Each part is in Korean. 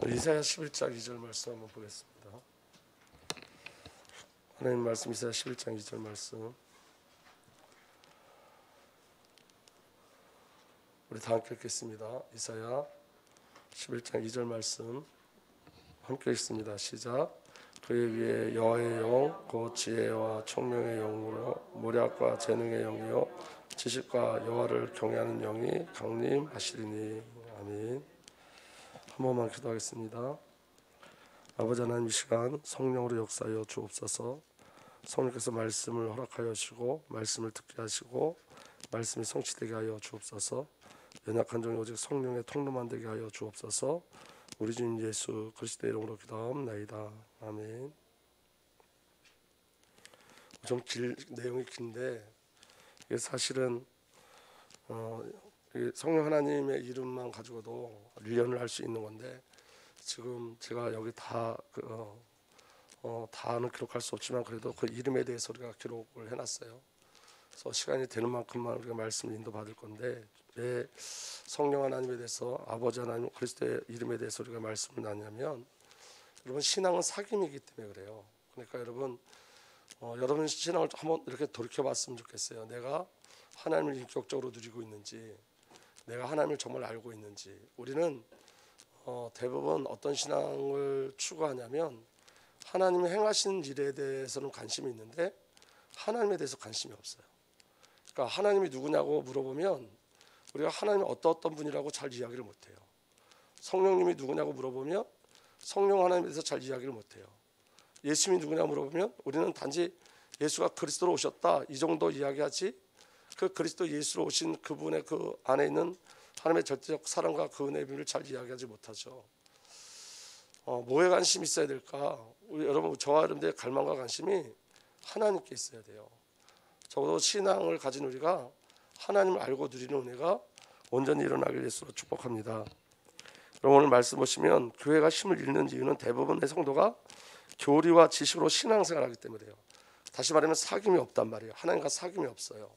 이사야 11장 2절 말씀 한번 보겠습니다. 하나님 말씀 이사야 11장 2절 말씀 우리 다 함께 읽겠습니다. 이사야 11장 2절 말씀 함께 읽습니다. 시작. 그의 위에 여호와의 영 곧 지혜와 총명의 영으로 모략과 재능의 영이요 지식과 여호와를 경외하는 영이 강림하시리니. 아멘. 한 번만 기도하겠습니다. 아버지 하나님, 이 시간 성령으로 역사하여 주옵소서. 성령께서 말씀을 허락하여 주시고 말씀을 듣게 하시고 말씀이 성취되게 하여 주옵소서. 연약한 종이 오직 성령의 통로만 되게 하여 주옵소서. 우리 주님 예수 그리스도의 이름으로 기도하옵나이다. 아멘. 좀 내용이 긴데 이게 사실은 성령 하나님의 이름만 가지고도 리언을 할 수 있는 건데, 지금 제가 여기 다는 기록할 수 없지만 그래도 그 이름에 대해서 우리가 기록을 해놨어요. 그래서 시간이 되는 만큼만 우리가 말씀을 인도받을 건데, 왜 성령 하나님에 대해서, 아버지 하나님 그리스도의 이름에 대해서 우리가 말씀을 나누냐면, 여러분 신앙은 사귐이기 때문에 그래요. 그러니까 여러분 여러분 신앙을 한번 이렇게 돌이켜봤으면 좋겠어요. 내가 하나님을 인격적으로 누리고 있는지, 내가 하나님을 정말 알고 있는지. 우리는 대부분 어떤 신앙을 추구하냐면 하나님이 행하신 일에 대해서는 관심이 있는데 하나님에 대해서 관심이 없어요. 그러니까 하나님이 누구냐고 물어보면 우리가 하나님이 어떤 분이라고 잘 이야기를 못해요. 성령님이 누구냐고 물어보면 성령 하나님에 대해서 잘 이야기를 못해요. 예수님이 누구냐고 물어보면 우리는 단지 예수가 그리스도로 오셨다 이 정도 이야기하지, 그 그리스도 예수로 오신 그분의 그 안에 있는 하나님의 절대적 사랑과 그 은혜의 비밀을 잘 이야기하지 못하죠. 뭐에 관심이 있어야 될까? 여러분, 저와 여러분들의 갈망과 관심이 하나님께 있어야 돼요. 적어도 신앙을 가진 우리가 하나님을 알고 누리는 은혜가 온전히 일어나길 예수로 축복합니다. 그럼 오늘 말씀 보시면 교회가 힘을 잃는 이유는 대부분의 성도가 교리와 지식으로 신앙생활하기 때문이에요. 다시 말하면 사귐이 없단 말이에요. 하나님과 사귐이 없어요.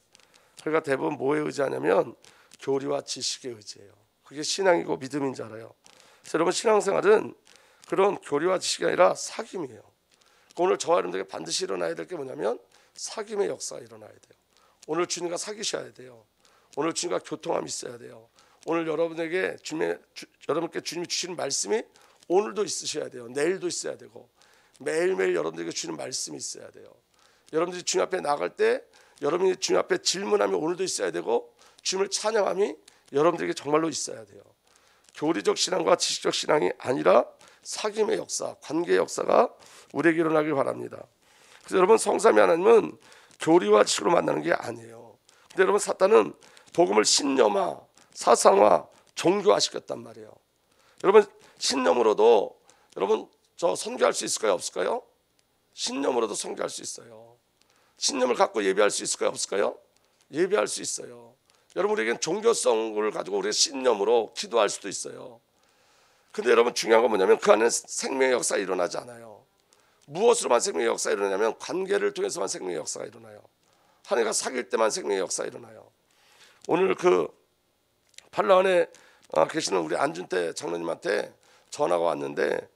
그러니까 대부분 뭐에 의지하냐면 교리와 지식에 의지해요. 그게 신앙이고 믿음인 줄 알아요. 그래서 여러분, 신앙생활은 그런 교리와 지식이 아니라 사귐이에요. 오늘 저와 여러분들에게 반드시 일어나야 될 게 뭐냐면 사귐의 역사가 일어나야 돼요. 오늘 주님과 사귀셔야 돼요. 오늘 주님과 교통함이 있어야 돼요. 오늘 여러분에게 여러분께 주님이 주시는 말씀이 오늘도 있으셔야 돼요. 내일도 있어야 되고 매일매일 여러분들에게 주시는 말씀이 있어야 돼요. 여러분들이 주님 앞에 나갈 때 여러분이 주님 앞에 질문함이 오늘도 있어야 되고 주님을 찬양함이 여러분들에게 정말로 있어야 돼요. 교리적 신앙과 지식적 신앙이 아니라 사귐의 역사, 관계의 역사가 우리에게 일어나길 바랍니다. 그래서 여러분, 성삼위 하나님은 교리와 지식으로 만나는 게 아니에요. 근데 여러분, 사탄은 복음을 신념화, 사상화, 종교화시켰단 말이에요. 여러분, 신념으로도 여러분 저 선교할 수 있을까요? 없을까요? 신념으로도 선교할 수 있어요. 신념을 갖고 예배할 수 있을까요? 없을까요? 예배할 수 있어요. 여러분, 우리에겐 종교성을 가지고 우리가 신념으로 기도할 수도 있어요. 근데 여러분, 중요한 건 뭐냐면 그 안에는 생명의 역사가 일어나지 않아요. 무엇으로만 생명의 역사가 일어나냐면 관계를 통해서만 생명의 역사가 일어나요. 하나님과 사귈 때만 생명의 역사가 일어나요. 오늘 그 팔라완에 계시는 우리 안준태 장로님한테 전화가 왔는데,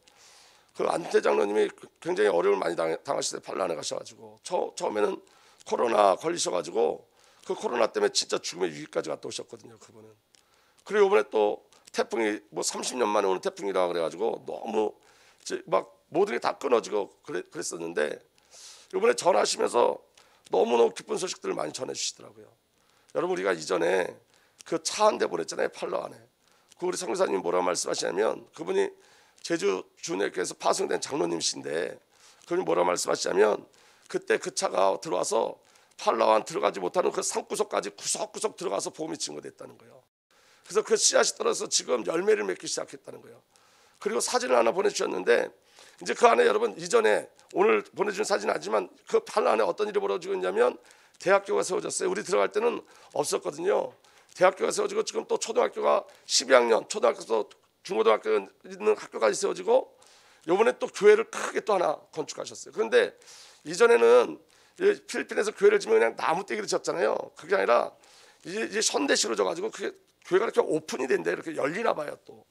그 안준태 장로님이 굉장히 어려움을 많이 당하실 때 팔라완에 가셔가지고 처음에는 코로나 걸리셔가지고 그 코로나 때문에 진짜 죽음의 위기까지 갔다 오셨거든요, 그분은. 그리고 이번에 또 태풍이 30년 만에 오는 태풍이라 그래가지고 너무 막 모든 게 다 끊어지고 그랬었는데, 이번에 전화하시면서 너무너무 기쁜 소식들을 많이 전해주시더라고요. 여러분, 우리가 이전에 그 차 한 대 보냈잖아요, 팔라완에. 그 우리 성교사님이 뭐라고 말씀하시냐면, 그분이 제주 주내교에서 파송된 장로님이신데 그분이 뭐라고 말씀하시냐면, 그때 그 차가 들어와서 팔라완 들어가지 못하는 그 산구석까지 구석구석 들어가서 복음이 증거됐다는 거예요. 그래서 그 씨앗이 떨어져서 지금 열매를 맺기 시작했다는 거예요. 그리고 사진을 하나 보내주셨는데, 이제 그 안에 여러분, 이전에 오늘 보내준 사진은 아니지만 그 팔라완에 어떤 일이 벌어지고 있냐면 대학교가 세워졌어요. 우리 들어갈 때는 없었거든요. 대학교가 세워지고 지금 또 초등학교가 12학년, 초등학교에서 중고등학교 있는 학교까지 세워지고, 이번에 또 교회를 크게 또 하나 건축하셨어요. 그런데 이전에는 필리핀에서 교회를 지면 그냥 나무떼기를 쳤잖아요. 그게 아니라 이제 현대식으로 져가지고 그게 교회가 이렇게 오픈이 된대, 이렇게 열리나 봐요. 또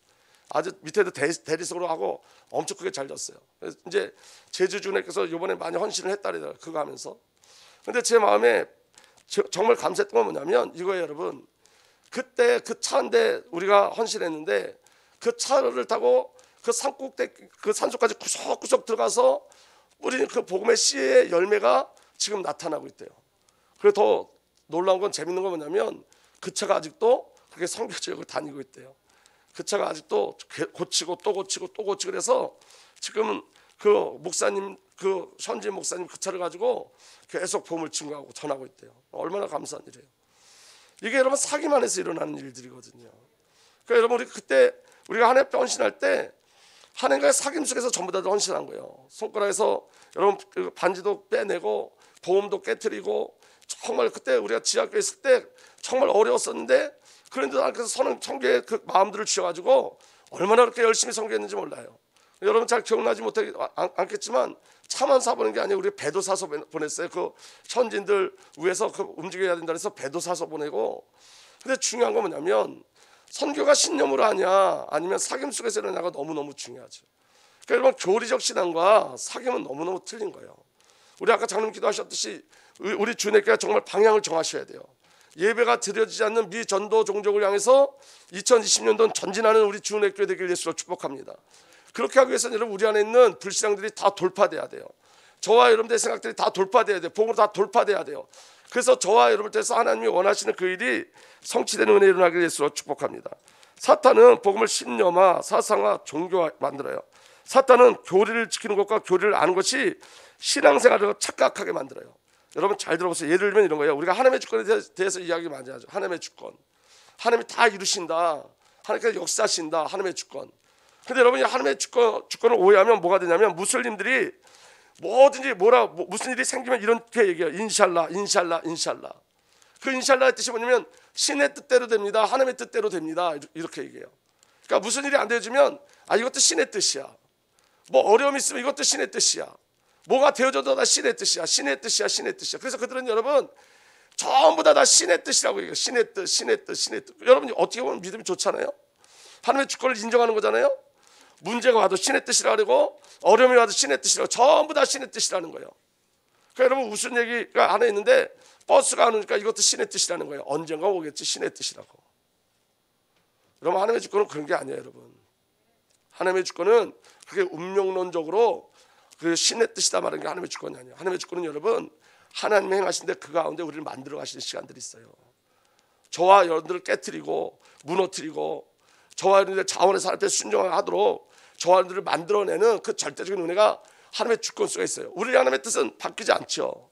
아주 밑에도 대리석으로 하고 엄청 크게 잘 졌어요. 그래서 이제 제주주님께서 이번에 많이 헌신을 했다래요. 그거 하면서. 근데 제 마음에 정말 감사했던 건 뭐냐면 이거예요, 여러분. 그때 그 차인데 우리가 헌신했는데 그 차를 타고 그 산꼭대 그 산속까지 구석구석 들어가서 뿌리는 그 복음의 씨의 열매가 지금 나타나고 있대요. 그리고 더 놀라운 건 재밌는 건 뭐냐면 그 차가 아직도 그렇게 선교 지역을 다니고 있대요. 그 차가 아직도 고치고 또 고치고 또 고치고 그래서 지금 그 목사님 그 현지 목사님 그 차를 가지고 계속 복음을 증거하고 전하고 있대요. 얼마나 감사한 일이에요. 이게 여러분 사기만 해서 일어나는 일들이거든요. 그러니까 여러분 우리 그때 우리가 하나님 앞에 헌신할 때 하나님과의 사귐 속에서 전부 다 헌신한 거예요. 손가락에서 여러분 반지도 빼내고 보험도 깨트리고 정말 그때 우리가 지하교회 있을 때 정말 어려웠었는데 그런데도 하나님께서 성교의 그 마음들을 주셔가지고 얼마나 그렇게 열심히 성교했는지 몰라요. 여러분 잘 기억나지 않겠지만 차만 사보는 게 아니라 우리 배도 사서 보냈어요. 그 현지인들 위해서 그 움직여야 된다 해서 배도 사서 보내고. 근데 중요한 건 뭐냐면 선교가 신념으로 하냐 아니면 사귐 속에서 일어나가 너무너무 중요하죠. 그러니까 여러분 교리적 신앙과 사귐은 너무너무 틀린 거예요. 우리 아까 장로님 기도하셨듯이 우리 주님께서 정말 방향을 정하셔야 돼요. 예배가 드려지지 않는 미전도 종족을 향해서 2020년도는 전진하는 우리 주님의 교회 되길 예수로 축복합니다. 그렇게 하기 위해서는 여러분 우리 안에 있는 불신앙들이 다 돌파돼야 돼요. 저와 여러분들의 생각들이 다 돌파돼야 돼요. 복음으로 다 돌파돼야 돼요. 그래서 저와 여러분들께서 하나님이 원하시는 그 일이 성취되는 은혜 일어나길 예수로 축복합니다. 사탄은 복음을 신념화, 사상화, 종교화 만들어요. 사탄은 교리를 지키는 것과 교리를 아는 것이 신앙생활을 착각하게 만들어요. 여러분 잘 들어보세요. 예를 들면 이런 거예요. 우리가 하나님의 주권에 대해서 이야기 많이 하죠. 하나님의 주권. 하나님이 다 이루신다. 하나님께서 역사하신다. 하나님의 주권. 근데 여러분이 하나님의 주권을 오해하면 뭐가 되냐면 무슬림들이 뭐든지 무슨 일이 생기면 이렇게 얘기해요. 인샬라, 인샬라, 인샬라. 그 인샬라의 뜻이 뭐냐면 신의 뜻대로 됩니다. 하나님의 뜻대로 됩니다. 이렇게 얘기해요. 그러니까 무슨 일이 안 되어지면 이것도 신의 뜻이야. 뭐 어려움이 있으면 이것도 신의 뜻이야. 뭐가 되어져도 다 신의 뜻이야. 신의 뜻이야. 신의 뜻이야. 그래서 그들은 여러분 전부 다 신의 뜻이라고 얘기해요. 신의 뜻, 신의 뜻, 신의 뜻. 여러분 어떻게 보면 믿음이 좋잖아요. 하나님의 주권을 인정하는 거잖아요. 문제가 와도 신의 뜻이라 그러고 어려움이 와도 신의 뜻이라고 전부 다 신의 뜻이라는 거예요. 그러니까 여러분 무슨 얘기가 하나 있는데 버스가 안 오니까 이것도 신의 뜻이라는 거예요. 언젠가 오겠지 신의 뜻이라고. 여러분 하나님의 주권은 그런 게 아니에요. 여러분 하나님의 주권은 그게 운명론적으로 그 신의 뜻이다 말하는 게 하나님의 주권이 아니에요. 하나님의 주권은 여러분 하나님이 행하시는데 그 가운데 우리를 만들어 가시는 시간들이 있어요. 저와 여러분들을 깨트리고 무너뜨리고 저와 여러분들 자원의 삶 앞에 순종하도록 저와 여러분들을 만들어내는 그 절대적인 은혜가 하나님의 주권 속에 있어요. 우리 하나님의 뜻은 바뀌지 않죠.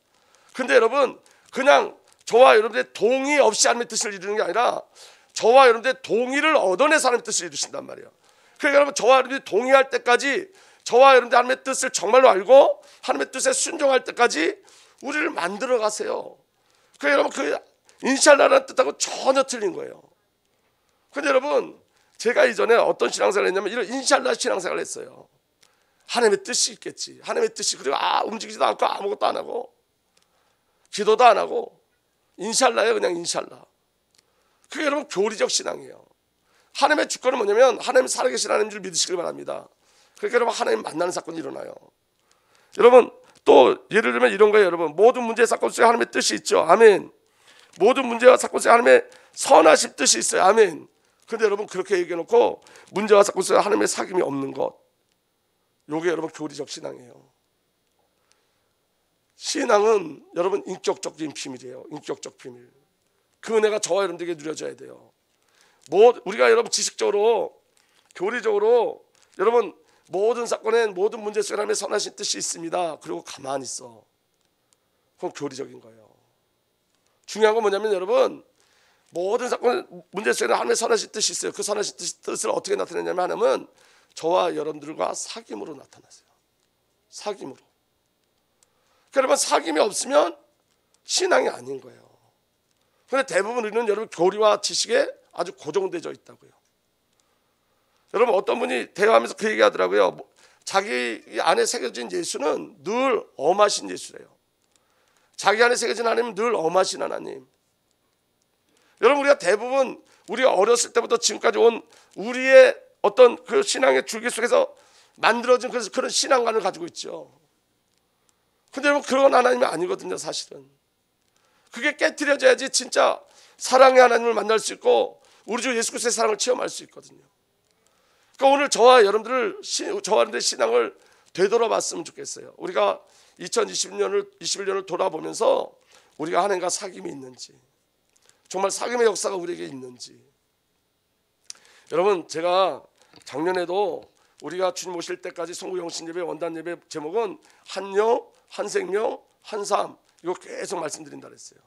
근데 여러분 그냥 저와 여러분들의 동의 없이 하나님의 뜻을 이루는 게 아니라 저와 여러분들의 동의를 얻어내서 하나님의 뜻을 이루신단 말이에요. 그러니까 여러분 저와 여러분들이 동의할 때까지 저와 여러분들 하나님의 뜻을 정말로 알고 하나님의 뜻에 순종할 때까지 우리를 만들어 가세요. 그러니까 여러분 그 인샬라라는 뜻하고 전혀 틀린 거예요. 근데 여러분 제가 이전에 어떤 신앙생활을 했냐면 이런 인샬라 신앙생활을 했어요. 하나님의 뜻이 있겠지. 하나님의 뜻이. 그리고 움직이지도 않고 아무것도 안 하고 기도도 안 하고 인샬라예요. 그냥 인샬라. 그게 여러분 교리적 신앙이에요. 하나님의 주권은 뭐냐면 하나님 살아계신 하나님 줄 믿으시길 바랍니다. 그러니까 여러분 하나님 만나는 사건이 일어나요. 여러분 또 예를 들면 이런 거예요. 여러분 모든 문제의 사건 속에 하나님의 뜻이 있죠. 아멘. 모든 문제와 사건 속에 하나님의 선하신 뜻이 있어요. 아멘. 근데 여러분 그렇게 얘기해놓고 문제와 사건 속에 하나님의 사귐이 없는 것, 요게 여러분 교리적 신앙이에요. 신앙은 여러분 인격적인 비밀이에요. 인격적 비밀. 그 은혜가 저와 여러분들에게 누려져야 돼요. 우리가 여러분 지식적으로 교리적으로 여러분 모든 사건엔 모든 문제 속에 하나님의 선하신 뜻이 있습니다. 그리고 가만히 있어. 그건 교리적인 거예요. 중요한 건 뭐냐면 여러분 모든 사건 문제 속에는 하나님의 선하신 뜻이 있어요. 그 선하신 뜻을 어떻게 나타내냐면 하나님은 저와 여러분들과 사귐으로 나타나세요. 사귐으로. 그러면 사귐이 없으면 신앙이 아닌 거예요. 그런데 대부분 우리는 여러분 교리와 지식에 아주 고정되어 있다고요. 여러분 어떤 분이 대화하면서 그 얘기하더라고요. 자기 안에 새겨진 예수는 늘 엄하신 예수래요. 자기 안에 새겨진 하나님은 늘 엄하신 하나님. 여러분 우리가 대부분 우리가 어렸을 때부터 지금까지 온 우리의 어떤 그 신앙의 줄기 속에서 만들어진 그런 신앙관을 가지고 있죠. 근데 여러분 그건 하나님이 아니거든요. 사실은 그게 깨트려져야지 진짜 사랑의 하나님을 만날 수 있고 우리 주 예수 그리스도의 사랑을 체험할 수 있거든요. 그러니까 오늘 저와 여러분들의 신앙을 되돌아봤으면 좋겠어요. 우리가 2021년을 돌아보면서 우리가 하나님과 사귐이 있는지, 정말 사귐의 역사가 우리에게 있는지. 여러분 제가 작년에도 우리가 주님 오실 때까지 송구 영신 예배 원단 예배 제목은 한 영, 한 생명, 한 삶, 이거 계속 말씀드린다 그랬어요.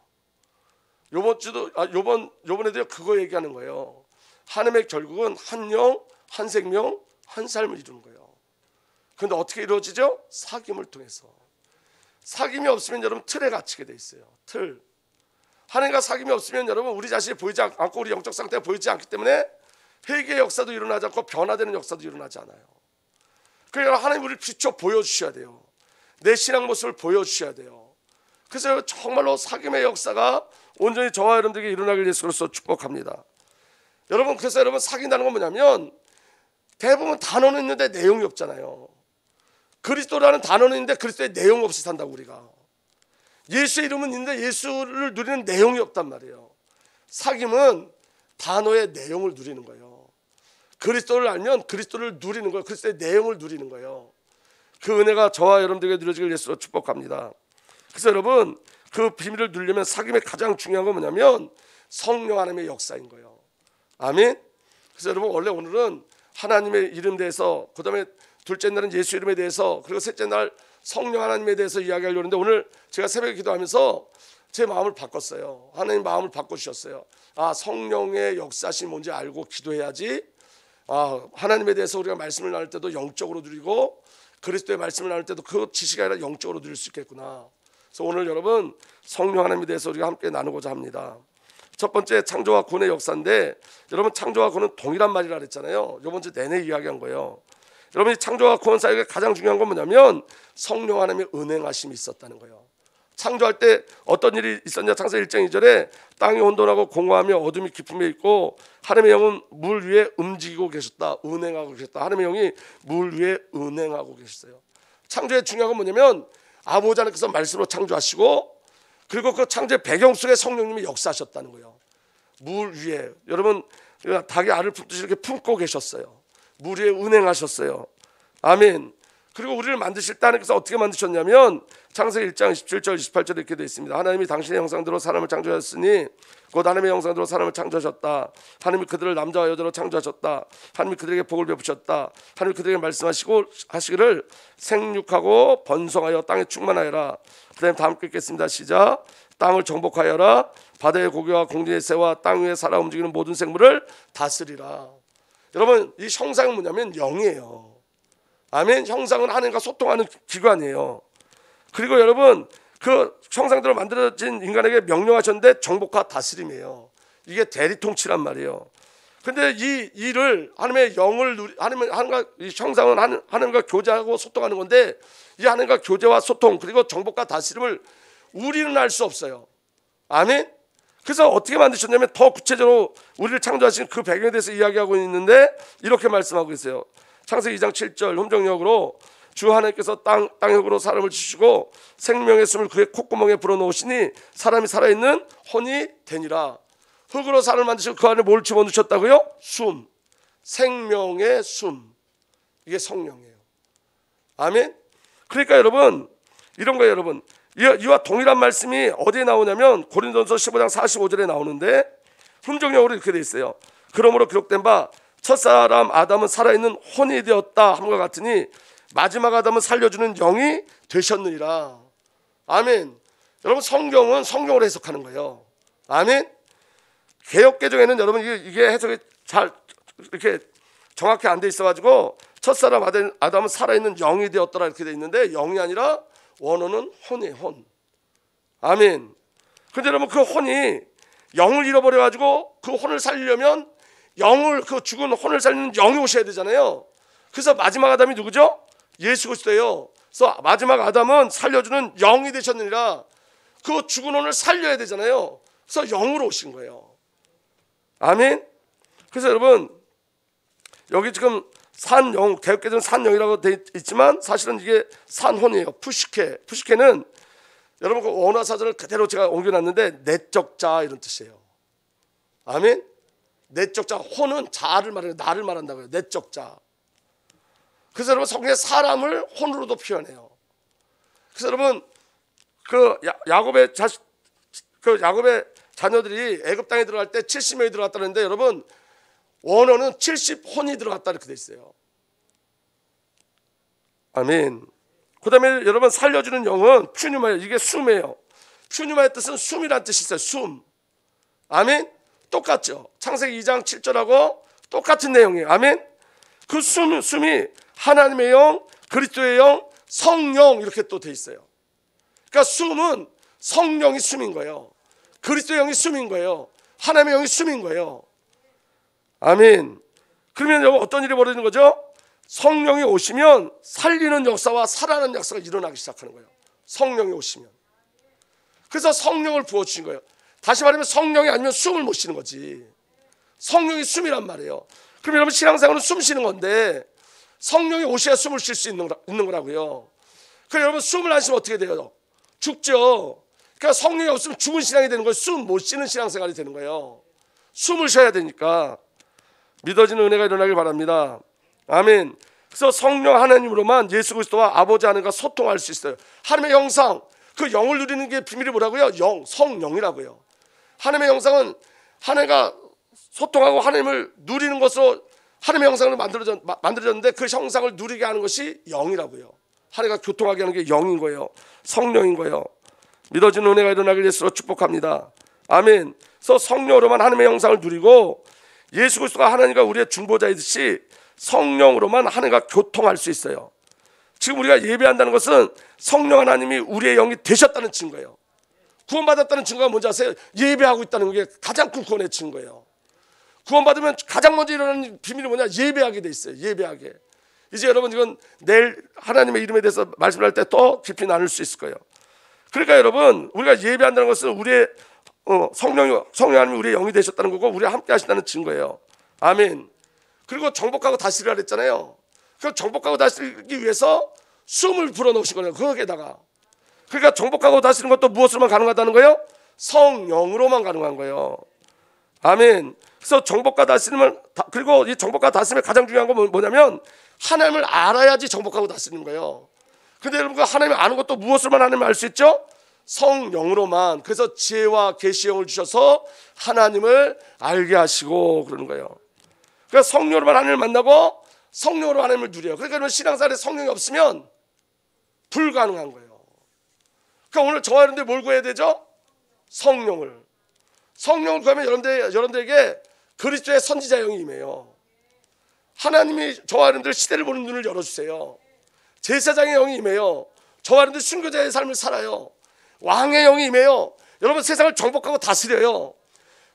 요번에도 그거 얘기하는 거예요. 하나님의 결국은 한 영, 한 생명, 한 삶을 이루는 거예요. 그런데 어떻게 이루어지죠? 사귐을 통해서. 사귐이 없으면 여러분 틀에 갇히게 돼 있어요. 틀. 하나님과 사귐이 없으면 여러분 우리 자신이 보이지 않고 우리 영적 상태가 보이지 않기 때문에 회개의 역사도 일어나지 않고 변화되는 역사도 일어나지 않아요. 그러니까 하나님 우리를 비춰 보여주셔야 돼요. 내 신앙 모습을 보여주셔야 돼요. 그래서 정말로 사귐의 역사가 온전히 저와 여러분들에게 일어나길 예수 그리스도로 축복합니다. 여러분 그래서 여러분 사귄다는 건 뭐냐면 대부분 단어는 있는데 내용이 없잖아요. 그리스도라는 단어는 있는데 그리스도의 내용 없이 산다고 우리가. 예수의 이름은 있는데 예수를 누리는 내용이 없단 말이에요. 사귐은 단어의 내용을 누리는 거예요. 그리스도를 알면 그리스도를 누리는 거예요. 그리스도의 내용을 누리는 거예요. 그 은혜가 저와 여러분들에게 누려지길 예수로 축복합니다. 그래서 여러분 그 비밀을 누리려면 사귐의 가장 중요한 건 뭐냐면 성령 하나님의 역사인 거예요. 아멘. 그래서 여러분 원래 오늘은 하나님의 이름 대해서, 그 다음에 둘째 날은 예수 이름에 대해서, 그리고 셋째 날 성령 하나님에 대해서 이야기하려고 하는데 오늘 제가 새벽에 기도하면서 제 마음을 바꿨어요. 하나님 마음을 바꿔주셨어요. 성령의 역사심이 뭔지 알고 기도해야지 하나님에 대해서 우리가 말씀을 나눌 때도 영적으로 누리고 그리스도의 말씀을 나눌 때도 그 지식이 아니라 영적으로 누릴 수 있겠구나. 그래서 오늘 여러분 성령 하나님에 대해서 우리가 함께 나누고자 합니다. 첫 번째 창조와 구원의 역사인데 여러분 창조와 구원은 동일한 말이라 그랬잖아요. 이번 주 내내 이야기한 거예요. 여러분이 창조와 구원 사이에 가장 중요한 건 뭐냐면 성령 하나님의 은행하심이 있었다는 거예요. 창조할 때 어떤 일이 있었냐. 창세기 1장 2절에 땅이 혼돈하고 공허하며 어둠이 깊음에 있고 하나님의 영은 물 위에 움직이고 계셨다. 은행하고 계셨다. 하나님의 영이 물 위에 은행하고 계셨어요. 창조의 중요한 건 뭐냐면 아버지 하나님께서 말씀으로 창조하시고 그리고 그 창조의 배경 속에 성령님이 역사하셨다는 거예요. 물 위에 여러분 닭이 알을 품듯이 이렇게 품고 계셨어요. 물 위에 운행하셨어요. 아멘. 그리고 우리를 만드실 때 하나님께서 어떻게 만드셨냐면 창세기 1장 27절 28절에 이렇게 되어 있습니다. 하나님이 당신의 형상대로 사람을 창조하셨으니 곧 하나님의 형상대로 사람을 창조하셨다. 하나님이 그들을 남자와 여자로 창조하셨다. 하나님이 그들에게 복을 베푸셨다. 하나님이 그들에게 말씀하시고 하시기를 생육하고 번성하여 땅에 충만하여라. 그 다음에 다 함께 읽겠습니다. 시작. 땅을 정복하여라. 바다의 고기와 공중의 새와 땅 위에 살아 움직이는 모든 생물을 다스리라. 여러분 이 형상은 뭐냐면 영이에요. 아멘. 형상은 하나님과 소통하는 기관이에요. 그리고 여러분 그 형상대로 만들어진 인간에게 명령하셨는데 정복과 다스림이에요. 이게 대리통치란 말이에요. 근데 이 일을 하나님의 영을 하나님과 이 형상은 하나님과 교제하고 소통하는 건데 이 하나님과 교제와 소통 그리고 정복과 다스림을 우리는 알 수 없어요. 아멘. 그래서 어떻게 만드셨냐면 더 구체적으로 우리를 창조하신 그 배경에 대해서 이야기하고 있는데 이렇게 말씀하고 있어요. 창세기 2장 7절 흠정역으로 주 하나님께서 땅흙으로 사람을 지시고 생명의 숨을 그의 콧구멍에 불어넣으시니 사람이 살아있는 혼이 되니라. 흙으로 사람을 만드시고 그 안에 뭘 집어넣으셨다고요? 숨. 생명의 숨. 이게 성령이에요. 아멘. 그러니까 여러분 이런 거예요. 여러분 이와 동일한 말씀이 어디에 나오냐면 고린도전서 15장 45절에 나오는데 흠정역으로 이렇게 돼 있어요. 그러므로 기록된 바 첫사람 아담은 살아있는 혼이 되었다 함과 같으니 마지막 아담은 살려주는 영이 되셨느니라. 아멘. 여러분 성경은 성경으로 해석하는 거예요. 아멘. 개역개정에는 여러분 이게 해석이 잘 이렇게 정확히 안 돼 있어가지고 첫사람 아담은 살아있는 영이 되었더라 이렇게 돼 있는데 영이 아니라 원어는 혼이에요. 혼. 아멘. 근데 여러분 그 혼이 영을 잃어버려가지고 그 혼을 살리려면 그 죽은 혼을 살리는 영이 오셔야 되잖아요. 그래서 마지막 아담이 누구죠? 예수 그리스도예요. 그래서 마지막 아담은 살려주는 영이 되셨느니라. 그 죽은 혼을 살려야 되잖아요. 그래서 영으로 오신 거예요. 아멘. 그래서 여러분 여기 지금 산영, 개혁개정은 산영이라고 돼 있지만 사실은 이게 산혼이에요. 푸시케는 여러분 그 원어 사전을 그대로 제가 옮겨놨는데 내적 자 이런 뜻이에요. 아멘. 내적 자, 혼은 자를 말해요. 나를 말한다고요. 내적 자. 그래서 여러분 성경에 사람을 혼으로도 표현해요. 그래서 여러분 그 야곱의 자녀들이 애굽 땅에 들어갈 때 70명이 들어갔다는데 여러분 원어는 70혼이 들어갔다 이렇게 돼 있어요. 아멘. 그다음에 여러분 살려주는 영은 푸뉴마예요. 이게 숨이에요. 푸뉴마의 뜻은 숨이란 뜻이 있어요. 숨. 아멘. 똑같죠. 창세기 2장 7절하고 똑같은 내용이에요. 아멘. 그 숨이 하나님의 영, 그리스도의 영, 성령 이렇게 또 돼 있어요. 그러니까 숨은 성령이 숨인 거예요. 그리스도의 영이 숨인 거예요. 하나님의 영이 숨인 거예요. 아멘. 그러면 여러분 어떤 일이 벌어지는 거죠? 성령이 오시면 살리는 역사와 살아나는 역사가 일어나기 시작하는 거예요. 성령이 오시면. 그래서 성령을 부어주신 거예요. 다시 말하면 성령이 아니면 숨을 못 쉬는 거지. 성령이 숨이란 말이에요. 그럼 여러분 신앙생활은 숨 쉬는 건데 성령이 오셔야 숨을 쉴 수 있는 거라고요. 그럼 여러분 숨을 안 쉬면 어떻게 돼요? 죽죠. 그러니까 성령이 없으면 죽은 신앙이 되는 거예요. 숨 못 쉬는 신앙생활이 되는 거예요. 숨을 쉬어야 되니까. 믿어지는 은혜가 일어나길 바랍니다. 아멘. 그래서 성령 하나님으로만 예수 그리스도와 아버지 하나님과 소통할 수 있어요. 하나님의 형상, 그 영을 누리는 게 비밀이 뭐라고요? 영, 성령이라고요. 하나님의 형상은 하나님과 소통하고 하나님을 누리는 것으로 하나님의 형상을 만들어졌는데 그 형상을 누리게 하는 것이 영이라고요. 하나님과 교통하게 하는 게 영인 거예요. 성령인 거예요. 믿어지는 은혜가 일어나길 예수로 축복합니다. 아멘. 그래서 성령으로만 하나님의 형상을 누리고 예수 그리스도가 하나님과 우리의 중보자이듯이 성령으로만 하나님과 교통할 수 있어요. 지금 우리가 예배한다는 것은 성령 하나님이 우리의 영이 되셨다는 증거예요. 구원받았다는 증거가 뭔지 아세요? 예배하고 있다는 게 가장 큰 구원의 증거예요. 구원받으면 가장 먼저 일어나는 비밀이 뭐냐? 예배하게 돼 있어요. 예배하게. 이제 여러분 이건 내일 하나님의 이름에 대해서 말씀할 때 더 깊이 나눌 수 있을 거예요. 그러니까 여러분 우리가 예배한다는 것은 우리의 성령 하나님이 우리의 영이 되셨다는 거고 우리와 함께 하신다는 증거예요. 아멘. 그리고 정복하고 다스리라 그랬잖아요. 그 정복하고 다스리기 위해서 숨을 불어넣으신 거예요. 거기에다가. 그러니까 정복하고 다스리는 것도 무엇으로만 가능하다는 거예요? 성령으로만 가능한 거예요. 아멘. 그래서 정복과 다스림을 그리고 이 정복과 다스림의 가장 중요한 건 뭐냐면 하나님을 알아야지 정복하고 다스리는 거예요. 근데 여러분 그 하나님을 아는 것도 무엇으로만 하나님을 알 수 있죠? 성령으로만. 그래서 지혜와 계시형을 주셔서 하나님을 알게 하시고 그러는 거예요. 그러니까 성령으로만 하나님을 만나고 성령으로 하나님을 누려요. 그러니까 신앙생활에 성령이 없으면 불가능한 거예요. 그러니까 오늘 저와 여러분들 뭘 구해야 되죠? 성령을 구하면 여러분들에게 그리스도의 선지자 영이 임해요. 하나님이 저와 여러분들 시대를 보는 눈을 열어주세요. 제사장의 영이 임해요. 저와 여러분들 순교자의 삶을 살아요. 왕의 영이 임해요. 여러분 세상을 정복하고 다스려요.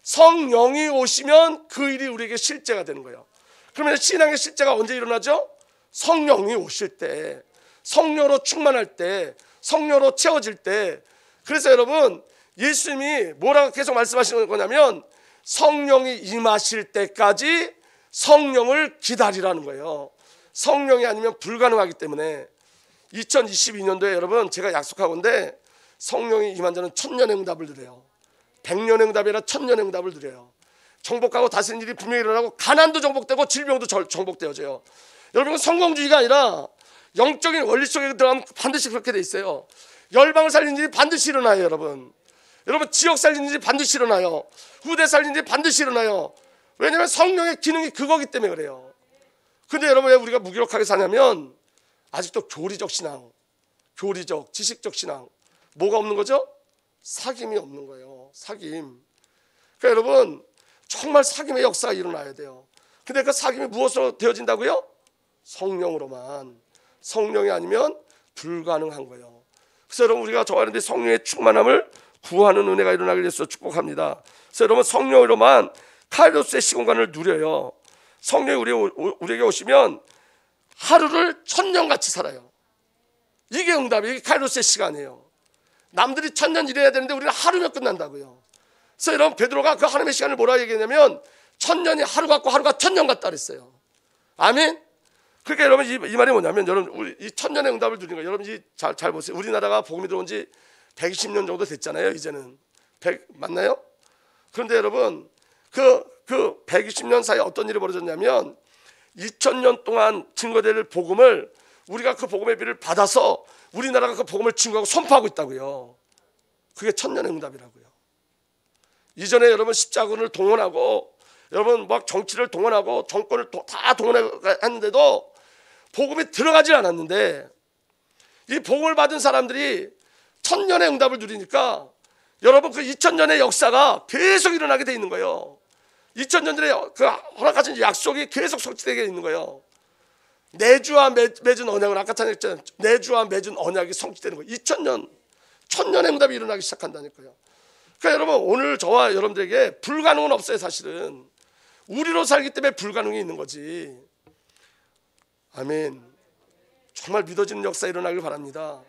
성령이 오시면 그 일이 우리에게 실제가 되는 거예요. 그러면 신앙의 실제가 언제 일어나죠? 성령이 오실 때, 성령으로 충만할 때, 성령으로 채워질 때. 그래서 여러분 예수님이 뭐라고 계속 말씀하시는 거냐면 성령이 임하실 때까지 성령을 기다리라는 거예요. 성령이 아니면 불가능하기 때문에 2022년도에 여러분 제가 약속하건대 성령이 임한 자는 1000년의 응답을 드려요. 100년의 응답이 아니라 1000년의 응답을 드려요. 정복하고 다스리는 일이 분명히 일어나고 가난도 정복되고 질병도 정복되어져요. 여러분 성공주의가 아니라 영적인 원리 속에 들어가면 반드시 그렇게 돼 있어요. 열방을 살리는 일이 반드시 일어나요. 여러분 지역 살리는 일이 반드시 일어나요. 후대 살리는 일이 반드시 일어나요. 왜냐하면 성령의 기능이 그거기 때문에 그래요. 근데 여러분 왜 우리가 무기력하게 사냐면 아직도 교리적 신앙, 교리적 지식적 신앙, 뭐가 없는 거죠? 사귐이 없는 거예요. 사귐. 그러니까 여러분 정말 사귐의 역사가 일어나야 돼요. 근데 그 사귐이 무엇으로 되어진다고요? 성령으로만. 성령이 아니면 불가능한 거예요. 그래서 여러분 우리가 저와 여러분들이 성령의 충만함을 구하는 은혜가 일어나길 위해서 축복합니다. 그래서 여러분 성령으로만 카이로스의 시공간을 누려요. 성령이 우리에게 오시면 하루를 1000년같이 살아요. 이게 응답이에요. 이게 카이로스의 시간이에요. 남들이 1000년 일해야 되는데 우리는 하루면 끝난다고요. 그래서 여러분 베드로가 그 하나님의 시간을 뭐라 얘기했냐면 1000년이 하루 같고 하루가 1000년 같다 그랬어요. 아멘. 그러니까 여러분 이 말이 뭐냐면, 여러분 우리 이 천년의 응답을 누리는 거예요. 여러분 잘 보세요. 우리나라가 복음이 들어온 지 120년 정도 됐잖아요. 이제는 100 맞나요? 그런데 여러분 그 120년 사이에 어떤 일이 벌어졌냐면, 2000년 동안 증거될 복음을 우리가 그 복음의 비를 받아서 우리나라가 그 복음을 증거하고 선포하고 있다고요. 그게 천년의 응답이라고요. 이전에 여러분 십자군을 동원하고 여러분 막 정치를 동원하고 정권을 다 동원했는데도 복음이 들어가지 않았는데, 이 복음을 받은 사람들이 천년의 응답을 누리니까 여러분 그 2000년의 역사가 계속 일어나게 돼 있는 거예요. 2000년 전에 그 허락하신 약속이 계속 성취되게 있는 거예요. 내주와 맺은 언약은 아까 찬양했잖아요. 내주와 맺은 언약이 성취되는 거예요. 2000년 천년의 응답이 일어나기 시작한다니까요. 그러니까 여러분 오늘 저와 여러분들에게 불가능은 없어요. 사실은 우리로 살기 때문에 불가능이 있는 거지. 아멘. 정말 믿어지는 역사 일어나길 바랍니다.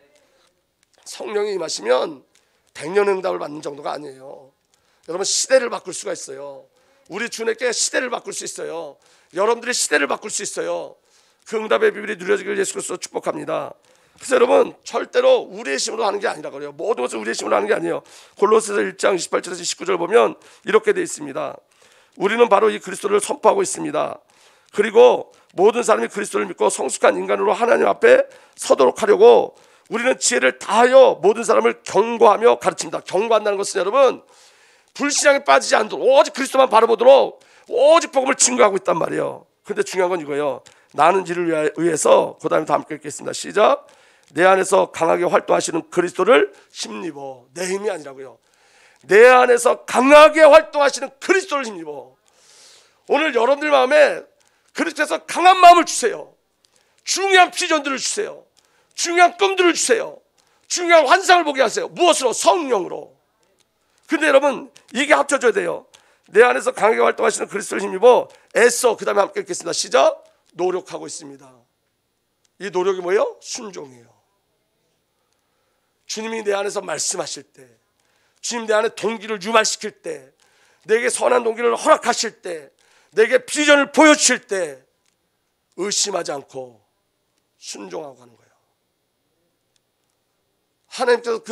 성령이 임하시면 100년의 응답을 받는 정도가 아니에요. 여러분 시대를 바꿀 수가 있어요. 우리 주님께 시대를 바꿀 수 있어요. 여러분들의 시대를 바꿀 수 있어요. 그 응답의 비밀이 누려지길 예수 그리스도로 축복합니다. 그래서 여러분 절대로 우리의 힘으로 하는 게 아니라 그래요. 모든 것을 우리의 힘으로 하는 게 아니에요. 골로새서 1장 28절에서 19절 보면 이렇게 되어 있습니다. 우리는 바로 이 그리스도를 선포하고 있습니다. 그리고 모든 사람이 그리스도를 믿고 성숙한 인간으로 하나님 앞에 서도록 하려고 우리는 지혜를 다하여 모든 사람을 경고하며 가르칩니다. 경고한다는 것은 여러분 불신앙에 빠지지 않도록 오직 그리스도만 바라보도록 오직 복음을 증거하고 있단 말이에요. 그런데 중요한 건 이거예요. 나는 이를 위해서, 그 다음에 다 함께 읽겠습니다. 시작. 내 안에서 강하게 활동하시는 그리스도를 힘입어. 내 힘이 아니라고요. 내 안에서 강하게 활동하시는 그리스도를 힘입어. 오늘 여러분들 마음에 그리스도에서 강한 마음을 주세요. 중요한 비전들을 주세요. 중요한 꿈들을 주세요. 중요한 환상을 보게 하세요. 무엇으로? 성령으로. 근데 여러분 이게 합쳐져야 돼요. 내 안에서 강하게 활동하시는 그리스도를 힘입어 애써, 그 다음에 함께 읽겠습니다. 시작. 노력하고 있습니다. 이 노력이 뭐예요? 순종이에요. 주님이 내 안에서 말씀하실 때, 주님 내 안에 동기를 유발시킬 때, 내게 선한 동기를 허락하실 때, 내게 비전을 보여주실 때 의심하지 않고 순종하고 가는 거예요. 하나님께서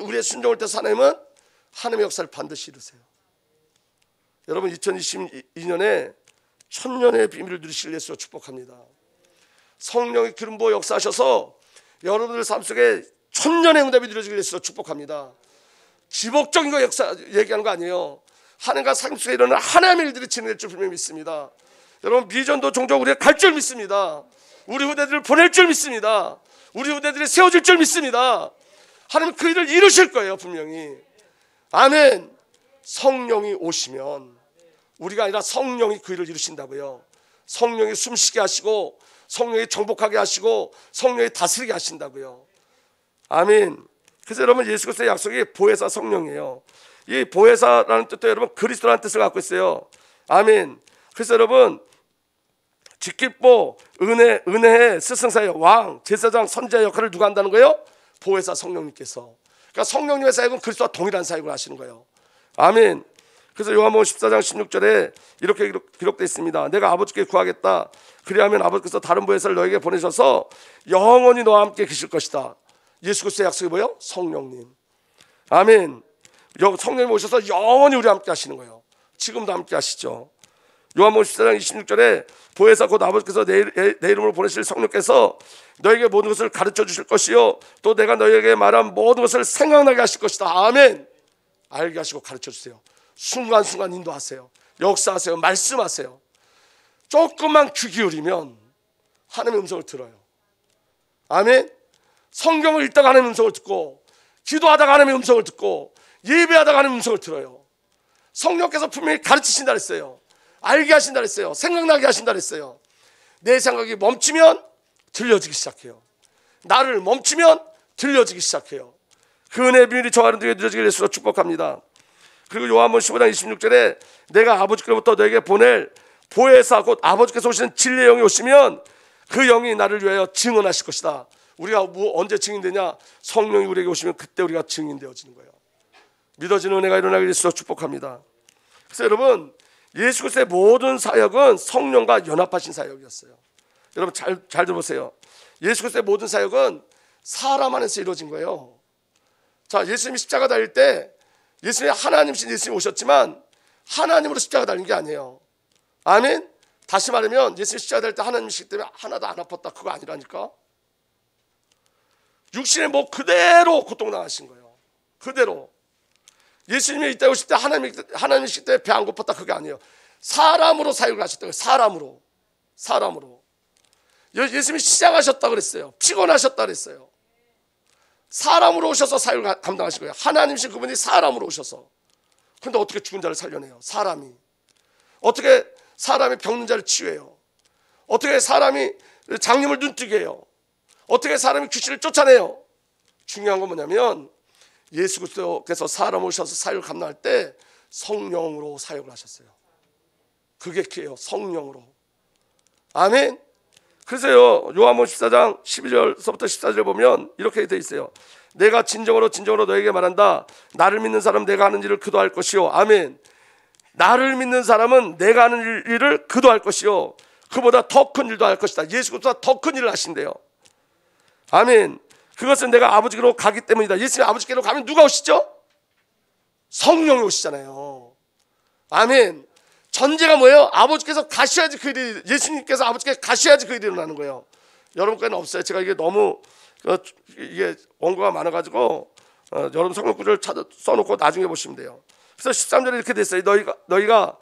우리의 순종을 때서 하나님은 하나님의 역사를 반드시 이루세요. 여러분 2022년에 천년의 비밀을 누리실 예수로 축복합니다. 성령의 기름 부어 역사하셔서 여러분들 삶 속에 천년의 응답이 누려지길 예수로 축복합니다. 지복적인 거 역사 얘기하는 거 아니에요. 하나님과 삶 속에 일어나는 하나님의 일들이 진행될 줄 분명히 믿습니다. 여러분 비전도 종종 우리가 갈 줄 믿습니다. 우리 후대들을 보낼 줄 믿습니다. 우리 후대들이 세워질 줄 믿습니다. 하나님 그 일을 이루실 거예요. 분명히. 아멘. 성령이 오시면 우리가 아니라 성령이 그 일을 이루신다고요. 성령이 숨쉬게 하시고 성령이 정복하게 하시고 성령이 다스리게 하신다고요. 아멘. 그래서 여러분 예수 그리스도의 약속이 보혜사 성령이에요. 이 보혜사라는 뜻도 여러분 그리스도라는 뜻을 갖고 있어요. 아멘. 그래서 여러분 직기보 은혜의 스승사의 왕 제사장 선지자 역할을 누가 한다는 거예요? 보혜사 성령님께서. 그러니까 성령님의 사역은 그리스도와 동일한 사역을 하시는 거예요. 아멘. 그래서 요한복음 14장 16절에 이렇게 기록되어 있습니다. 내가 아버지께 구하겠다. 그리하면 아버지께서 다른 보혜사를 너에게 보내셔서 영원히 너와 함께 계실 것이다. 예수 그리스도의 약속이 뭐예요? 성령님. 아멘. 성령님 오셔서 영원히 우리와 함께 하시는 거예요. 지금도 함께 하시죠. 요한복음 14장 26절에 보혜사 곧 아버지께서 내 이름으로 보내실 성령께서 너에게 모든 것을 가르쳐 주실 것이요 또 내가 너에게 말한 모든 것을 생각나게 하실 것이다. 아멘. 알게 하시고 가르쳐 주세요. 순간순간 인도하세요. 역사하세요. 말씀하세요. 조금만 귀 기울이면 하나님의 음성을 들어요. 아멘. 성경을 읽다가 하나님의 음성을 듣고 기도하다가 하나님의 음성을 듣고 예배하다가 하나님의 음성을 들어요. 성령께서 분명히 가르치신다 그랬어요. 알게 하신다 그랬어요. 생각나게 하신다 그랬어요. 내 생각이 멈추면 들려지기 시작해요. 나를 멈추면 들려지기 시작해요. 그 은혜의 비밀이 저 아름답게 누려지길 예수로 축복합니다. 그리고 요한복음 15장 26절에 내가 아버지께로부터 너에게 보낼 보혜사 곧 아버지께서 오시는 진리의 영이 오시면 그 영이 나를 위하여 증언하실 것이다. 우리가 언제 증인되냐? 성령이 우리에게 오시면 그때 우리가 증인되어지는 거예요. 믿어지는 은혜가 일어나길 예수로 축복합니다. 그래서 여러분 예수 그리스도의 모든 사역은 성령과 연합하신 사역이었어요. 여러분 잘 들어보세요. 예수 그리스도의 모든 사역은 사람 안에서 이루어진 거예요. 자, 예수님이 십자가 달릴 때 예수님이 하나님이신 예수님이 오셨지만 하나님으로 십자가 달린 게 아니에요. 아멘. 다시 말하면 예수님이 십자가 달릴 때 하나님이시기 때문에 하나도 안 아팠다, 그거 아니라니까. 육신의 목 그대로 고통당하신 거예요. 그대로. 예수님이 이때 오실 때 하나님이시기 때문에 배 안 고팠다, 그게 아니에요. 사람으로 사역을 하셨다고요. 사람으로. 예수님이 시장하셨다 그랬어요. 피곤하셨다 그랬어요. 사람으로 오셔서 사역을 감당하신 거예요. 하나님이신 그분이 사람으로 오셔서. 그런데 어떻게 죽은 자를 살려내요? 사람이. 어떻게 사람이 병든 자를 치유해요? 어떻게 사람이 장님을 눈뜨게 해요? 어떻게 사람이 귀신을 쫓아내요? 중요한 건 뭐냐면 예수 그리스도께서 사람 오셔서 사역을 감당할 때 성령으로 사역을 하셨어요. 그게 기예요. 성령으로. 아멘. 그래서요, 요한복음 14장 12절서부터 14절 보면 이렇게 돼 있어요. 내가 진정으로 너에게 말한다. 나를 믿는 사람은 내가 하는 일을 그도 할 것이요. 아멘. 나를 믿는 사람은 내가 하는 일을 그도 할 것이요. 그보다 더 큰 일도 할 것이다. 예수 그리스도가 더 큰 일을 하신대요. 아멘. 그것은 내가 아버지께로 가기 때문이다. 예수님 아버지께로 가면 누가 오시죠? 성령이 오시잖아요. 아멘. 전제가 뭐예요? 아버지께서 가셔야지 그 일이, 예수님께서 아버지께 가셔야지 그 일이 일어나는 거예요. 여러분께는 없어요. 제가 이게 너무 이게 원고가 많아가지고 여러분 성경 구절을 써놓고 나중에 보시면 돼요. 그래서 13절에 이렇게 됐어요. 너희가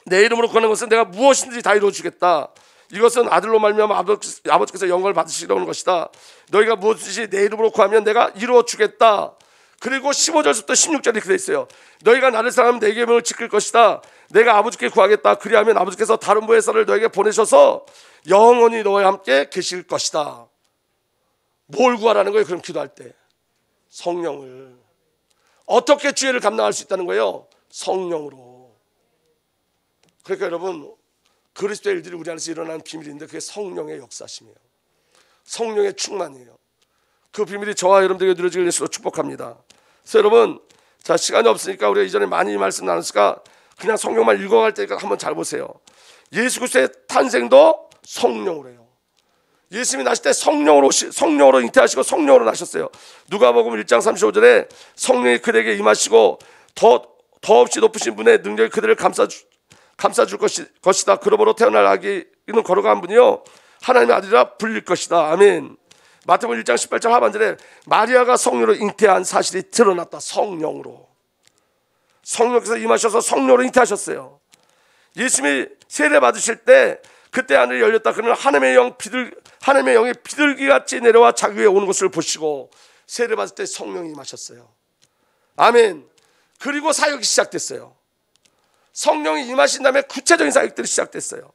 내 이름으로 구하는 것은 내가 무엇이든지 다 이루어주겠다. 이것은 아들로 말미암아 아버지께서 영광을 받으시려는 것이다. 너희가 무엇이든지 내 이름으로 구하면 내가 이루어주겠다. 그리고 15절부터 16절에 이렇게 돼 있어요. 너희가 나를 사랑하면 내 계명을 지킬 것이다. 내가 아버지께 구하겠다. 그리하면 아버지께서 다른 보혜사를 너에게 보내셔서 영원히 너와 함께 계실 것이다. 뭘 구하라는 거예요? 그럼 기도할 때 성령을. 어떻게 주의를 감당할 수 있다는 거예요? 성령으로. 그러니까 여러분, 그리스도의 일들이 우리 안에서 일어나는 비밀인데 그게 성령의 역사심이에요. 성령의 충만이에요. 그 비밀이 저와 여러분들에게 누려지길 예수로 축복합니다. 그래서 여러분, 자, 시간이 없으니까 우리가 이전에 많이 말씀 나눴으니까 그냥 성경만 읽어갈 때니까 한번 잘 보세요. 예수 그리스도의 탄생도 성령으로 해요. 예수님이 나실 때 성령으로 잉태하시고 성령으로 나셨어요. 누가복음 1장 35절에 성령이 그들에게 임하시고 더없이 높으신 분의 능력이 그들을 감싸줄 것이다. 그러므로 태어날 아기는 거룩한 분이요 하나님의 아들이라 불릴 것이다. 아멘. 마태복음 1장 18절 하반절에 마리아가 성령으로 잉태한 사실이 드러났다. 성령께서 임하셔서 성령으로 잉태하셨어요. 예수님이 세례 받으실 때 그때 하늘이 열렸다. 그는 하나님의 영이 비둘기같이 내려와 자기 위에 오는 것을 보시고 세례 받을 때 성령이 임하셨어요. 아멘. 그리고 사역이 시작됐어요. 성령이 임하신 다음에 구체적인 사역들이 시작됐어요.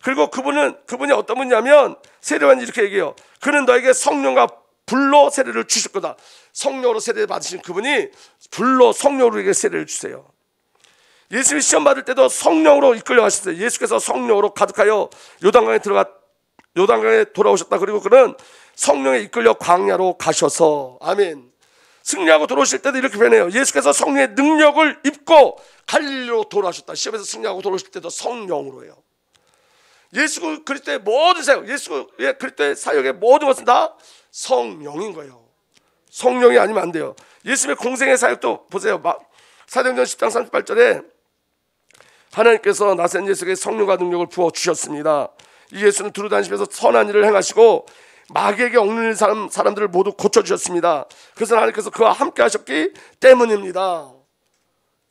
그리고 그분이 어떤 분이냐면 세례관이 이렇게 얘기해요. 그는 너에게 성령과 불로 세례를 주실 거다. 성령으로 세례 받으신 그분이 불로 성령으로 우리에게 세례를 주세요. 예수님이 시험 받을 때도 성령으로 이끌려 가셨어요. 예수께서 성령으로 가득하여 요단강에 돌아오셨다. 그리고 그는 성령에 이끌려 광야로 가셔서 아멘. 승리하고 돌아오실 때도 이렇게 변해요. 예수께서 성령의 능력을 입고 갈릴리로 돌아오셨다. 시험에서 승리하고 돌아오실 때도 성령으로 해요. 예수 그리스도의 모든 사역, 예수 그리스도의 사역의 모든 것은 다 성령인 거예요. 성령이 아니면 안 돼요. 예수님의 공생의 사역도 보세요. 사도행전 10장 38절에 하나님께서 나선 예수에게 성령과 능력을 부어주셨습니다. 이 예수는 두루 다니시면서 선한 일을 행하시고 마귀에게 억눌린 사람들을 모두 고쳐주셨습니다. 그래서 하나님께서 그와 함께 하셨기 때문입니다.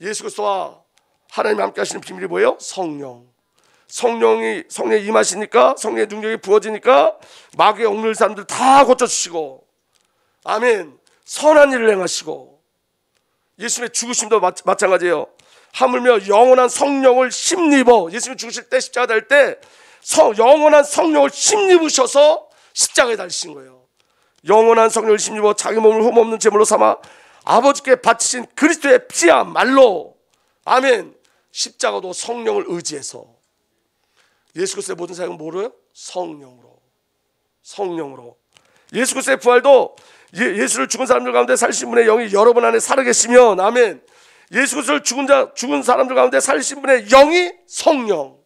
예수 그리스도와 하나님이 함께 하시는 비밀이 뭐예요? 성령이 임하시니까 성령의 능력이 부어지니까 마귀의 억눌린 사람들 다 고쳐주시고 아멘. 선한 일을 행하시고 예수님의 죽으심도 마찬가지예요. 하물며 영원한 성령을 심입어 예수님이 죽으실 때 십자가 달 때 영원한 성령을 심입으셔서 십자가에 달리신 거예요. 영원한 성령을 심입어 자기 몸을 흠없는 제물로 삼아 아버지께 바치신 그리스도의 피야말로 아멘. 십자가도 성령을 의지해서 예수 그리스도의 모든 사역은 뭐로요? 성령으로. 예수 그리스도의 부활도 예수를 죽은 사람들 가운데 살신 분의 영이 여러분 안에 살아계시면 아멘. 예수 그리스도를 죽은 사람들 가운데 살리신 분의 영이 성령.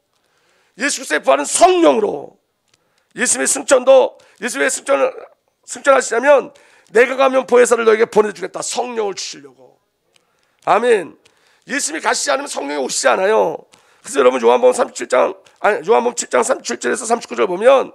예수 그리스도의 부활은 성령으로. 예수님의 승천하시냐면 내가 가면 보혜사를 너에게 보내주겠다. 성령을 주시려고. 아멘. 예수님이 가시지 않으면 성령이 오시지 않아요. 그래서 여러분 요한복음 7장 37절에서 39절 보면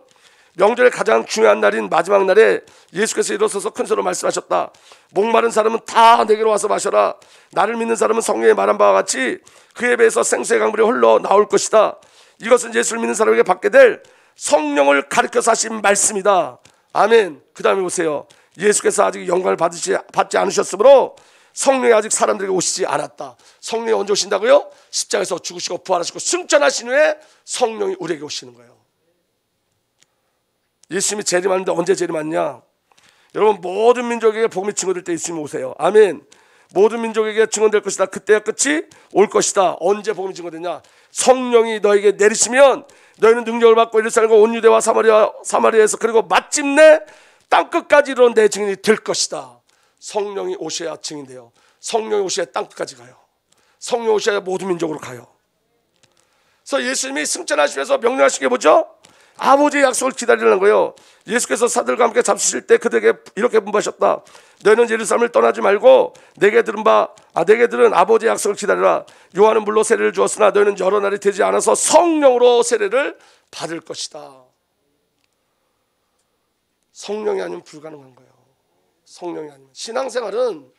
명절의 가장 중요한 날인 마지막 날에 예수께서 일어서서 큰 소리로 말씀하셨다. 목마른 사람은 다 내게로 와서 마셔라. 나를 믿는 사람은 성령의 말한 바와 같이 그에 배에서 생수의 강물이 흘러 나올 것이다. 이것은 예수를 믿는 사람에게 받게 될 성령을 가르쳐서 하신 말씀이다. 아멘. 그 다음에 보세요. 예수께서 아직 영광을 받지 않으셨으므로 성령이 아직 사람들에게 오시지 않았다. 성령이 언제 오신다고요? 십자가에서 죽으시고 부활하시고 승천하신 후에 성령이 우리에게 오시는 거예요. 예수님이 재림하는데 언제 재림하느냐? 여러분 모든 민족에게 복음이 증거될 때 예수님 오세요. 아멘. 모든 민족에게 증언될 것이다. 그때가 끝이 올 것이다. 언제 복음이 증거되냐? 성령이 너에게 내리시면 너희는 능력을 받고 예루살렘과 온 유대와 사마리아에서 그리고 마침내 땅끝까지 이르는 내 증인이 될 것이다. 성령이 오셔야 증인돼요. 성령이 오셔야 땅끝까지 가요. 성령이 오셔야 모든 민족으로 가요. 그래서 예수님이 승천하시면서 명령하신 게 뭐죠? 아버지의 약속을 기다리라는 거예요. 예수께서 사들과 함께 잡수실 때 그들에게 이렇게 분부하셨다. 너희는 예루살렘을 떠나지 말고 내게 들은 아버지의 약속을 기다리라. 요한은 물로 세례를 주었으나 너희는 여러 날이 되지 않아서 성령으로 세례를 받을 것이다. 성령이 아니면 불가능한 거예요. 성령이 아니면. 신앙생활은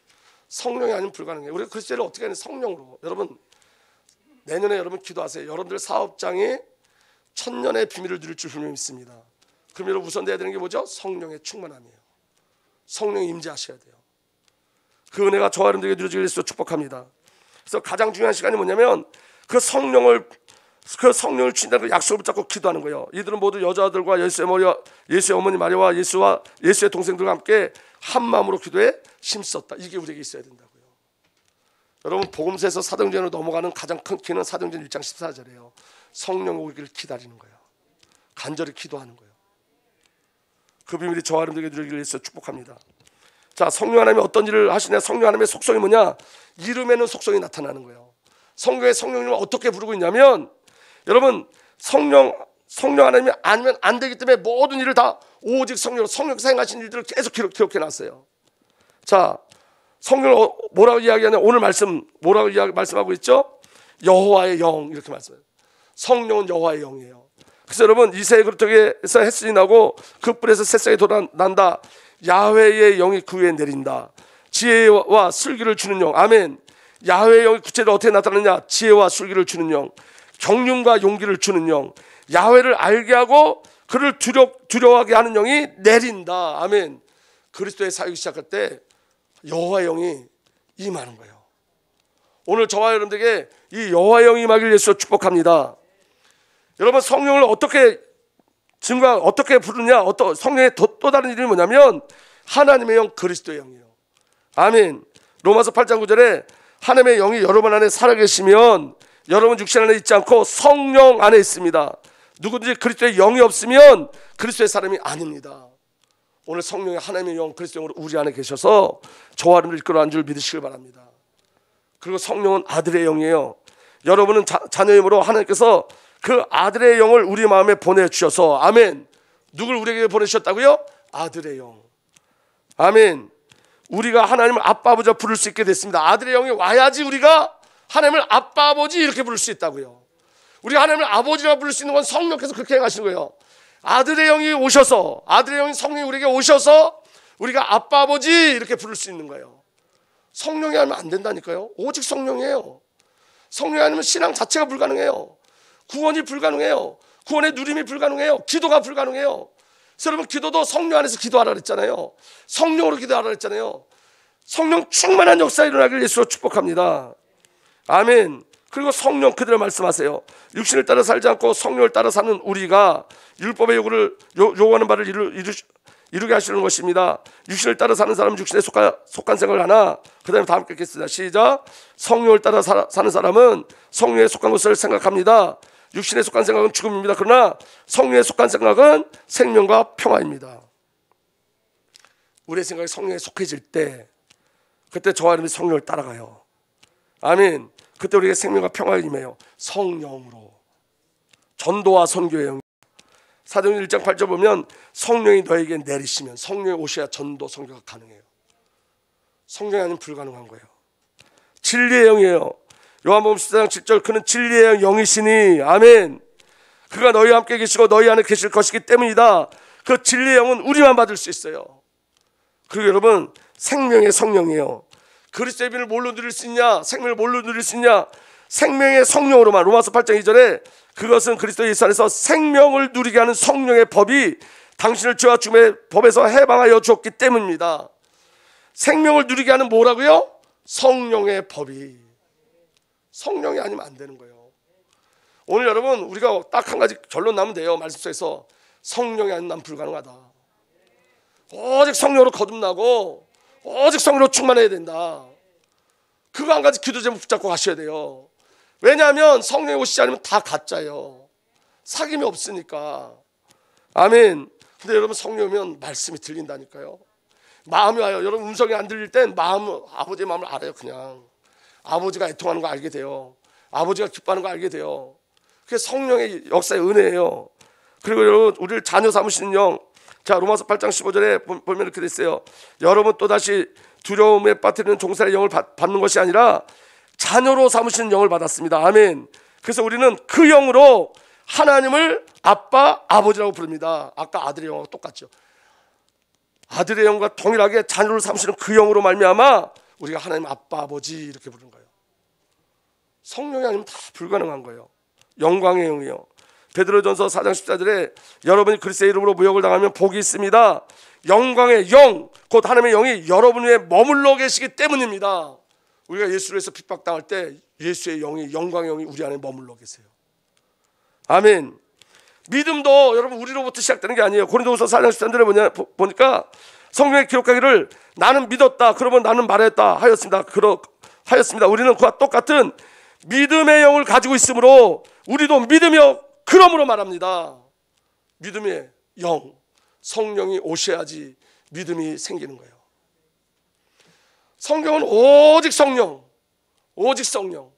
성령이 아니면 불가능해요. 우리가 그리스도를 어떻게 하냐? 성령으로. 여러분 내년에 여러분 기도하세요. 여러분들 사업장에 천년의 비밀을 누릴 줄 분명히 믿습니다. 그럼 여러분 우선 돼야 되는 게 뭐죠? 성령의 충만함이에요. 성령이 임재하셔야 돼요. 그 은혜가 저와 여러분들에게 누려지길 위해서 축복합니다. 그래서 가장 중요한 시간이 뭐냐면 그 성령을 주신다는 그 약속을 붙잡고 기도하는 거예요. 이들은 모두 여자들과 예수의 어머니 마리아와 예수의 동생들과 함께 한 마음으로 기도에 힘썼다. 이게 우리에게 있어야 된다고요. 여러분 복음서에서 사도행전으로 넘어가는 가장 큰 키는 사도행전 1장 14절이에요. 성령 오기를 기다리는 거예요. 간절히 기도하는 거예요. 그 비밀이 저와 여러분들에게 누리기를 위해서 축복합니다. 자, 성령 하나님이 어떤 일을 하시냐? 성령 하나님의 속성이 뭐냐? 이름에는 속성이 나타나는 거예요. 성경의 성령님을 어떻게 부르고 있냐면 여러분 성령 하나님이 아니면 안 되기 때문에 모든 일을 다 오직 성령께서 행하신 일들을 계속 기록해 놨어요. 자, 성령을 뭐라고 이야기하냐? 오늘 뭐라고 말씀하고 있죠? 여호와의 영 이렇게 말씀해요. 성령은 여호와의 영이에요. 그래서 여러분 이새의 그릇에서 햇살이 나고 그 뿔에서 새싹이 돋아난다. 야훼의 영이 그 위에 내린다. 지혜와 슬기를 주는 영. 아멘. 야훼의 영이 구체적으로 어떻게 나타나느냐? 지혜와 슬기를 주는 영, 경륜과 용기를 주는 영, 야훼를 알게 하고 그를 두려워하게 하는 영이 내린다. 아멘. 그리스도의 사역이 시작할 때 여호와의 영이 임하는 거예요. 오늘 저와 여러분들에게 이 여호와의 영이 임하기를 위해서 축복합니다. 여러분 성령을 어떻게 부르냐? 성령의 또 다른 이름이 뭐냐면 하나님의 영, 그리스도의 영이에요. 아멘. 로마서 8장 9절에 하나님의 영이 여러분 안에 살아계시면 여러분 육신 안에 있지 않고 성령 안에 있습니다. 누구든지 그리스도의 영이 없으면 그리스도의 사람이 아닙니다. 오늘 성령의 하나님의 영, 그리스도의 영으로 우리 안에 계셔서 저와 여러분을 이끌어가는 줄 믿으시길 바랍니다. 그리고 성령은 아들의 영이에요. 여러분은 자녀임으로 하나님께서 그 아들의 영을 우리 마음에 보내주셔서 아멘. 누굴 우리에게 보내주셨다고요? 아들의 영. 아멘. 우리가 하나님을 아빠 아버지라 부를 수 있게 됐습니다. 아들의 영이 와야지 우리가 하나님을 아빠 아버지 이렇게 부를 수 있다고요. 우리가 하나님을 아버지라 부를 수 있는 건 성령께서 그렇게 행하시는 거예요. 아들의 영이 오셔서, 아들의 영이 성령이 우리에게 오셔서 우리가 아빠 아버지 이렇게 부를 수 있는 거예요. 성령이 아니면 안 된다니까요. 오직 성령이에요. 성령이 아니면 신앙 자체가 불가능해요. 구원이 불가능해요. 구원의 누림이 불가능해요. 기도가 불가능해요. 그래서 여러분 기도도 성령 안에서 기도하라 그랬잖아요. 성령으로 기도하라 그랬잖아요. 성령 충만한 역사 일어나기를 예수로 축복합니다. 아멘. 그리고 성령 그대로 말씀하세요. 육신을 따라 살지 않고 성령을 따라 사는 우리가 율법의 요구하는 바를 이루게 하시는 것입니다. 육신을 따라 사는 사람은 육신에 속한 생각을 하나, 그 다음에 다 함께 읽겠습니다. 시작. 성령을 따라 사는 사람은 성령에 속한 것을 생각합니다. 육신에 속한 생각은 죽음입니다. 그러나 성령에 속한 생각은 생명과 평화입니다. 우리의 생각이 성령에 속해질 때 그때 저와 여러분이 성령을 따라가요. 아멘. 그때 우리에게 생명과 평화가 임해요. 성령으로. 전도와 선교의 영. 사도행전 1장 8절 보면 성령이 너에게 내리시면, 성령이 오셔야 전도 선교가 가능해요. 성령이 아니면 불가능한 거예요. 진리의 영이에요. 요한복음 14장 7절, 그는 진리의 영이시니, 아멘. 그가 너희와 함께 계시고 너희 안에 계실 것이기 때문이다. 그 진리의 영은 우리만 받을 수 있어요. 그리고 여러분, 생명의 성령이에요. 그리스도의 빛을 뭘로 누릴 수 있냐? 생명을 뭘로 누릴 수 있냐? 생명의 성령으로만. 로마서 8장 2절에 그것은 그리스도 예수 안에서 생명을 누리게 하는 성령의 법이 당신을 죄와 죽음의 법에서 해방하여 주었기 때문입니다. 생명을 누리게 하는 뭐라고요? 성령의 법이. 성령이 아니면 안 되는 거예요. 오늘 여러분, 우리가 딱 한 가지 결론 나면 돼요. 말씀 속에서 성령이 아니면 난 불가능하다. 오직 성령으로 거듭나고 오직 성령으로 충만해야 된다. 그거 한 가지 기도 제목 붙잡고 가셔야 돼요. 왜냐하면 성령이 오시지 않으면 다 가짜예요. 사귐이 없으니까. 아멘. 근데 여러분, 성령이 오면 말씀이 들린다니까요. 마음이 와요. 여러분, 음성이 안 들릴 땐 아버지의 마음을 알아요. 그냥 아버지가 애통하는 거 알게 돼요. 아버지가 기뻐하는 거 알게 돼요. 그게 성령의 역사의 은혜예요. 그리고 여러분, 우리를 자녀 삼으시는 영. 자, 로마서 8장 15절에 보면 이렇게 됐어요. 여러분 또다시 두려움에 빠뜨리는 종살의 영을 받는 것이 아니라 자녀로 삼으시는 영을 받았습니다. 아멘. 그래서 우리는 그 영으로 하나님을 아빠, 아버지라고 부릅니다. 아까 아들의 영하고 똑같죠. 아들의 영과 동일하게 자녀를 삼으시는 그 영으로 말미암아 우리가 하나님 아빠, 아버지 이렇게 부르는 거예요. 성령이 아니면 다 불가능한 거예요. 영광의 영이요. 베드로전서 4장 14절에 여러분이 그리스도의 이름으로 무역을 당하면 복이 있습니다. 영광의 영, 곧 하나님의 영이 여러분 위에 머물러 계시기 때문입니다. 우리가 예수를 위해서 핍박당할 때 예수의 영이, 영광의 영이 우리 안에 머물러 계세요. 아멘. 믿음도 여러분 우리로부터 시작되는 게 아니에요. 고린도후서 4장 13절에 보니까 성경에 기록하기를 나는 믿었다, 그러면 나는 말했다 하였습니다. 하였습니다. 우리는 그와 똑같은 믿음의 영을 가지고 있으므로 우리도 믿으며 그러므로 말합니다. 믿음의 영, 성령이 오셔야지 믿음이 생기는 거예요. 성경은 오직 성령, 오직 성령.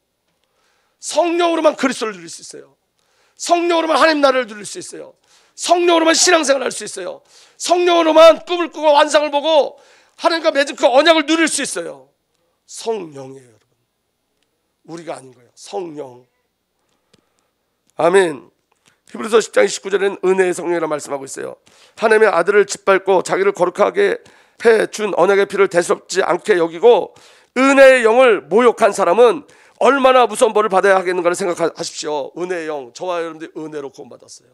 성령으로만 그리스도를 누릴 수 있어요. 성령으로만 하나님 나라를 누릴 수 있어요. 성령으로만 신앙생활을 할 수 있어요. 성령으로만 꿈을 꾸고 환상을 보고 하나님과 맺은 그 언약을 누릴 수 있어요. 성령이에요, 여러분. 우리가 아닌 거예요. 성령. 아멘. 히브리서 10장 29절에는 은혜의 성령이라고 말씀하고 있어요. 하나님의 아들을 짓밟고 자기를 거룩하게 해준 언약의 피를 대수롭지 않게 여기고 은혜의 영을 모욕한 사람은 얼마나 무서운 벌을 받아야 하겠는가를 생각하십시오. 은혜의 영, 저와 여러분들이 은혜로 구원받았어요.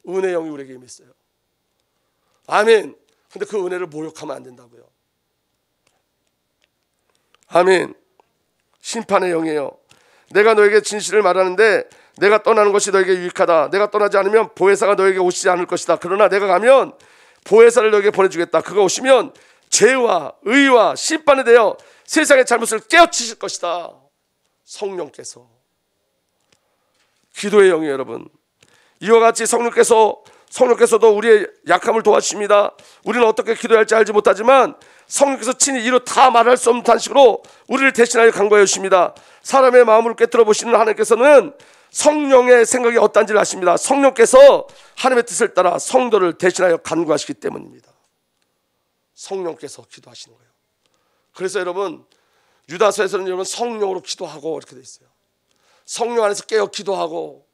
은혜의 영이 우리에게 임했어요. 아멘. 근데 그 은혜를 모욕하면 안 된다고요. 아멘. 심판의 영이에요. 내가 너에게 진실을 말하는데 내가 떠나는 것이 너에게 유익하다. 내가 떠나지 않으면 보혜사가 너에게 오시지 않을 것이다. 그러나 내가 가면 보혜사를 너에게 보내주겠다. 그가 오시면 죄와 의와 심판에 대하여 세상의 잘못을 깨우치실 것이다. 성령께서. 기도의 영이 여러분, 이와 같이 성령께서도 우리의 약함을 도와주십니다. 우리는 어떻게 기도해야 할지 알지 못하지만 성령께서 친히 이루 다 말할 수 없는 단식으로 우리를 대신하여 간구하여 주십니다. 사람의 마음을 꿰뚫어 보시는 하나님께서는 성령의 생각이 어떤지를 아십니다. 성령께서 하나님의 뜻을 따라 성도를 대신하여 간구하시기 때문입니다. 성령께서 기도하시는 거예요. 그래서 여러분, 유다서에서는 여러분 성령으로 기도하고 이렇게 돼 있어요. 성령 안에서 깨어 기도하고,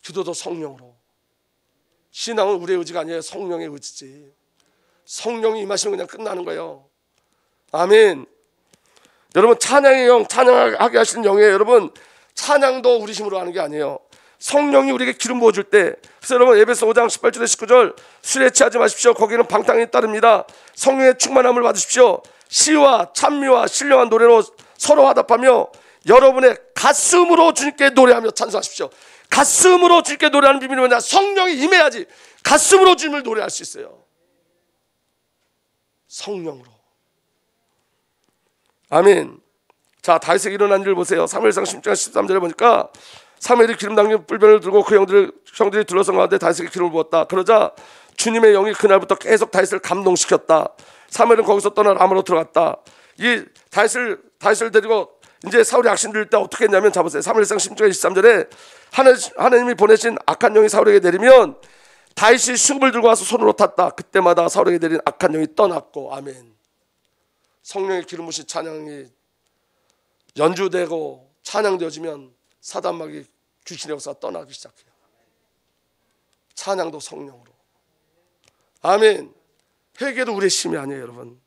기도도 성령으로. 신앙은 우리의 의지가 아니에요. 성령의 의지지. 성령이 임하시면 그냥 끝나는 거예요. 아멘. 여러분, 찬양의 영, 찬양하게 하시는 영이에요. 여러분, 찬양도 우리 힘으로 하는 게 아니에요. 성령이 우리에게 기름 부어줄 때. 그래서 여러분, 에베소 5장 18절에 19절, 술에 취하지 마십시오. 거기는 방탕이 따릅니다. 성령의 충만함을 받으십시오. 시와 찬미와 신령한 노래로 서로 화답하며 여러분의 가슴으로 주님께 노래하며 찬송하십시오. 가슴으로 주님께 노래하는 비밀이 뭐냐? 성령이 임해야지 가슴으로 주님을 노래할 수 있어요. 성령으로. 아멘. 자, 다윗에게 일어난 일을 보세요. 사무엘상 10장 13절에 보니까 사무엘이 기름 담긴 뿔변을 들고 그 형들이 둘러선 가운데 다윗에게 기름을 부었다. 그러자 주님의 영이 그날부터 계속 다윗을 감동시켰다. 사무엘은 거기서 떠나 라마로 들어갔다. 이 다윗을 데리고 이제 사울이 악신 들릴 때 어떻게 했냐면, 잡으세요. 사무엘상 16장 23절에 하나님이 보내신 악한 영이 사울에게 내리면 다윗이 수금을 들고 와서 손으로 탔다. 그때마다 사울에게 내린 악한 영이 떠났고. 아멘. 성령의 기름 부으신 찬양이 연주되고 찬양되어지면 사단마귀 귀신의 역사가 떠나기 시작해요. 찬양도 성령으로. 아멘. 회개도 우리의 힘이 아니에요, 여러분.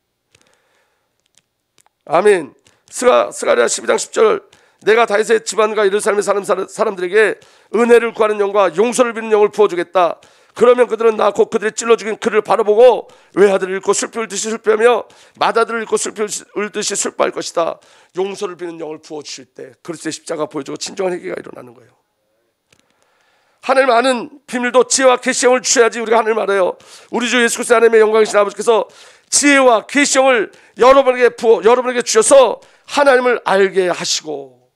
아멘. 스가랴 12장 10절, 내가 다윗의 집안과 예루살렘의 사람들에게 은혜를 구하는 영과 용서를 비는 영을 부어주겠다. 그러면 그들은 나 곧 그들이 찔러 죽인 그를 바라보고 외아들을 읽고 슬피 울듯이 슬피하며 맏아들을 읽고 슬피 울듯이 슬퍼할 것이다. 용서를 비는 영을 부어주실 때 그리스도의 십자가 보여주고 진정한 회개가 일어나는 거예요. 하나님 아는 비밀도 지혜와 계시의 영을 주셔야지 우리가 하나님 알아요. 우리 주 예수 그리스도 하나님의 영광이신 아버지께서 지혜와 계시의 영을 여러분에게 주셔서 하나님을 알게 하시고,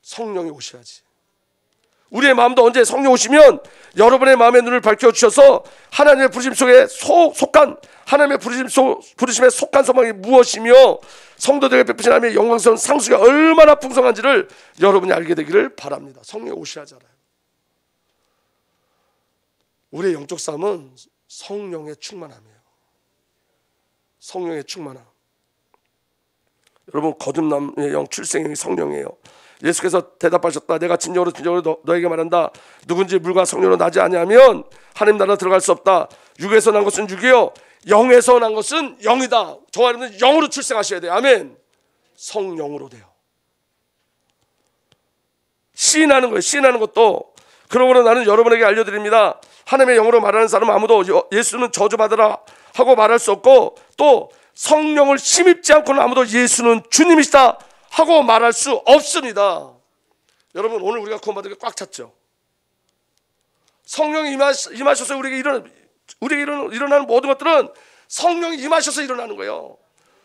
성령이 오셔야지. 우리의 마음도 언제 성령 오시면 여러분의 마음의 눈을 밝혀주셔서 하나님의 부르심 속에 속한, 하나님의 부르심에 속한 소망이 무엇이며 성도들에게 베푸신 하나님의 영광스러운 상수가 얼마나 풍성한지를 여러분이 알게 되기를 바랍니다. 성령이 오셔야잖아요. 우리의 영적 삶은 성령의 충만함이에요. 성령의 충만함. 여러분, 거듭남의 영, 출생의 영이 성령이에요. 예수께서 대답하셨다. 내가 진정으로 너에게 말한다. 누군지 물과 성령으로 나지 아니하면 하나님 나라 들어갈 수 없다. 육에서 난 것은 육이요, 영에서 난 것은 영이다. 저와 여러분은 영으로 출생하셔야 돼요. 아멘. 성령으로 돼요. 시인하는 거예요. 시인하는 것도. 그러므로 나는 여러분에게 알려드립니다. 하나님의 영으로 말하는 사람은 아무도 예수는 저주받으라 하고 말할 수 없고, 또 성령을 힘입지 않고는 아무도 예수는 주님이시다 하고 말할 수 없습니다. 여러분, 오늘 우리가 구원받은 게 꽉 찼죠. 성령이 임하셔서 우리에게 일어나는 모든 것들은 성령이 임하셔서 일어나는 거예요.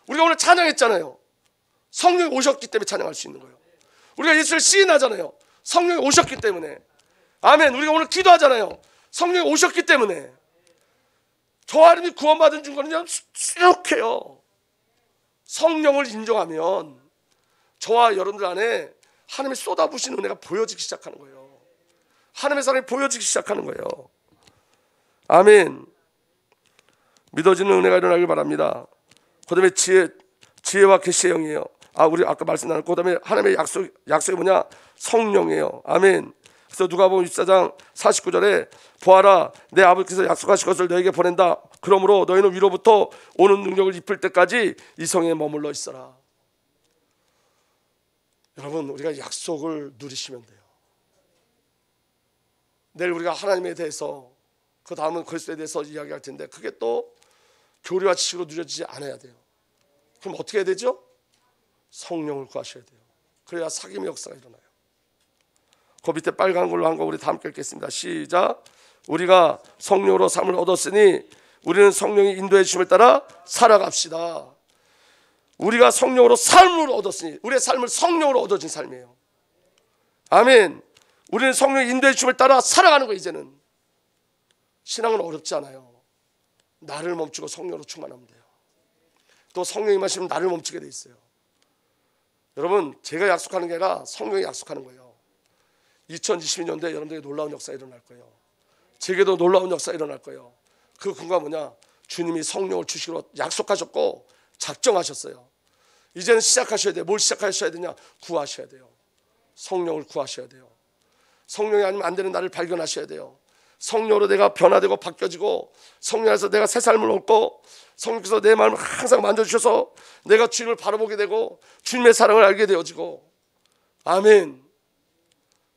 우리가 오늘 찬양했잖아요. 성령이 오셨기 때문에 찬양할 수 있는 거예요. 우리가 예수를 시인하잖아요. 성령이 오셨기 때문에. 아멘. 우리가 오늘 기도하잖아요. 성령이 오셨기 때문에. 저와 여러분이 구원받은 증거는요, 수룩해요. 성령을 인정하면 저와 여러분들 안에 하나님의 쏟아부으신 은혜가 보여지기 시작하는 거예요. 하나님의 사랑이 보여지기 시작하는 거예요. 아멘. 믿어지는 은혜가 일어나길 바랍니다. 그 다음에 지혜와 계시의 영이에요. 우리 아까 말씀 나눴고, 그 다음에 하나님의 약속이 뭐냐? 성령이에요. 아멘. 그래서 누가복음 24장 49절에 보아라, 내 아버지께서 약속하신 것을 너에게 보낸다. 그러므로 너희는 위로부터 오는 능력을 입을 때까지 이 성에 머물러 있어라. 여러분, 우리가 약속을 누리시면 돼요. 내일 우리가 하나님에 대해서, 그 다음은 그리스도에 대해서 이야기할 텐데, 그게 또 교리와 지식으로 누려지지 않아야 돼요. 그럼 어떻게 해야 되죠? 성령을 구하셔야 돼요. 그래야 사귐의 역사가 일어나요. 그 밑에 빨간 걸로 한 거 우리 다 함께 읽겠습니다. 시작. 우리가 성령으로 삶을 얻었으니 우리는 성령이 인도해 주심을 따라 살아갑시다. 우리가 성령으로 삶을 얻었으니, 우리의 삶을 성령으로 얻어진 삶이에요. 아멘. 우리는 성령의 인도해 주심을 따라 살아가는 거예요. 이제는 신앙은 어렵지 않아요. 나를 멈추고 성령으로 충만하면 돼요. 또 성령이 마시면 나를 멈추게 돼 있어요. 여러분, 제가 약속하는 게 아니라 성령이 약속하는 거예요. 2022년도에 여러분들에게 놀라운 역사가 일어날 거예요. 제게도 놀라운 역사가 일어날 거예요. 그 근거가 뭐냐? 주님이 성령을 주시기로 약속하셨고 작정하셨어요. 이제는 시작하셔야 돼요. 뭘 시작하셔야 되냐? 구하셔야 돼요. 성령을 구하셔야 돼요. 성령이 아니면 안 되는 나를 발견하셔야 돼요. 성령으로 내가 변화되고 바뀌어지고, 성령 안에서 내가 새 삶을 얻고, 성령께서 내 마음을 항상 만져주셔서 내가 주님을 바라보게 되고 주님의 사랑을 알게 되어지고. 아멘.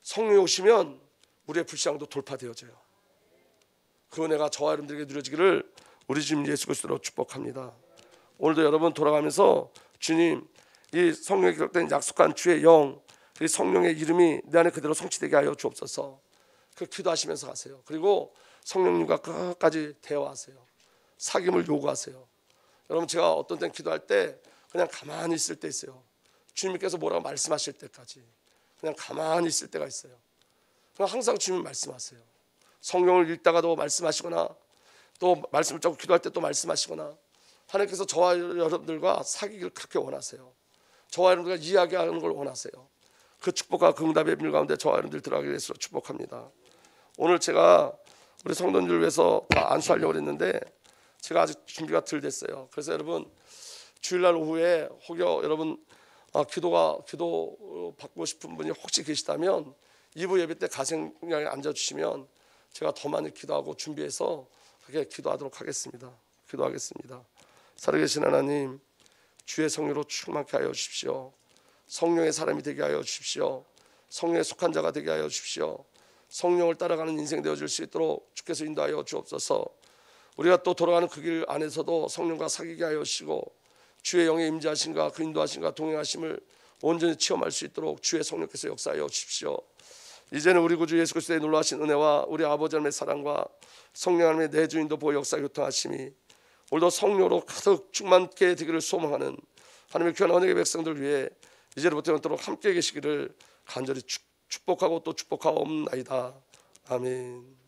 성령이 오시면 우리의 불신앙도 돌파되어져요. 그 은혜가 저와 여러분들에게 누려지기를 우리 주님 예수 그리스도로 축복합니다. 오늘도 여러분 돌아가면서 주님, 이 성령에 기록된 약속한 주의 영, 이 성령의 이름이 내 안에 그대로 성취되게 하여 주옵소서. 그 기도하시면서 가세요. 그리고 성령님과 끝까지 대화하세요. 사귐을 요구하세요. 여러분, 제가 어떤 땐 기도할 때 그냥 가만히 있을 때 있어요. 주님께서 뭐라고 말씀하실 때까지 그냥 가만히 있을 때가 있어요. 그냥 항상 주님 말씀하세요. 성경을 읽다가도 말씀하시거나, 또 말씀을 잡고 기도할 때 또 말씀하시거나, 하나님께서 저와 여러분들과 사귀기를 그렇게 원하세요. 저와 여러분들과 이야기하는 걸 원하세요. 그 축복과 그 응답의 비밀 가운데 저와 여러분들 들어가게 되서 축복합니다. 오늘 제가 우리 성도님들 위해서 다 안수하려고 했는데 제가 아직 준비가 덜 됐어요. 그래서 여러분 주일날 오후에 혹여 여러분 기도 받고 싶은 분이 혹시 계시다면 2부 예배 때 가생양에 앉아주시면 제가 더 많이 기도하고 준비해서 그렇게 기도하도록 하겠습니다. 기도하겠습니다. 살아계신 하나님, 주의 성령으로 충만케 하여 주십시오. 성령의 사람이 되게 하여 주십시오. 성령에 속한 자가 되게 하여 주십시오. 성령을 따라가는 인생 되어줄 수 있도록 주께서 인도하여 주옵소서. 우리가 또 돌아가는 그 길 안에서도 성령과 사귀게 하여 주시고 주의 영의 임재하심과 그 인도하심과 동행하심을 온전히 체험할 수 있도록 주의 성령께서 역사하여 주십시오. 이제는 우리 구주 예수 그리스도의 놀라우신 은혜와 우리 아버지 하나님의 사랑과 성령 하나님의 내주인도 보호 역사 교통하심이 오늘도 성령으로 가득 충만케 되기를 소망하는 하나님의 귀한 언약의 백성들 위해 이제부터 영원토록 함께 계시기를 간절히 축복하고 또 축복하옵나이다. 아멘.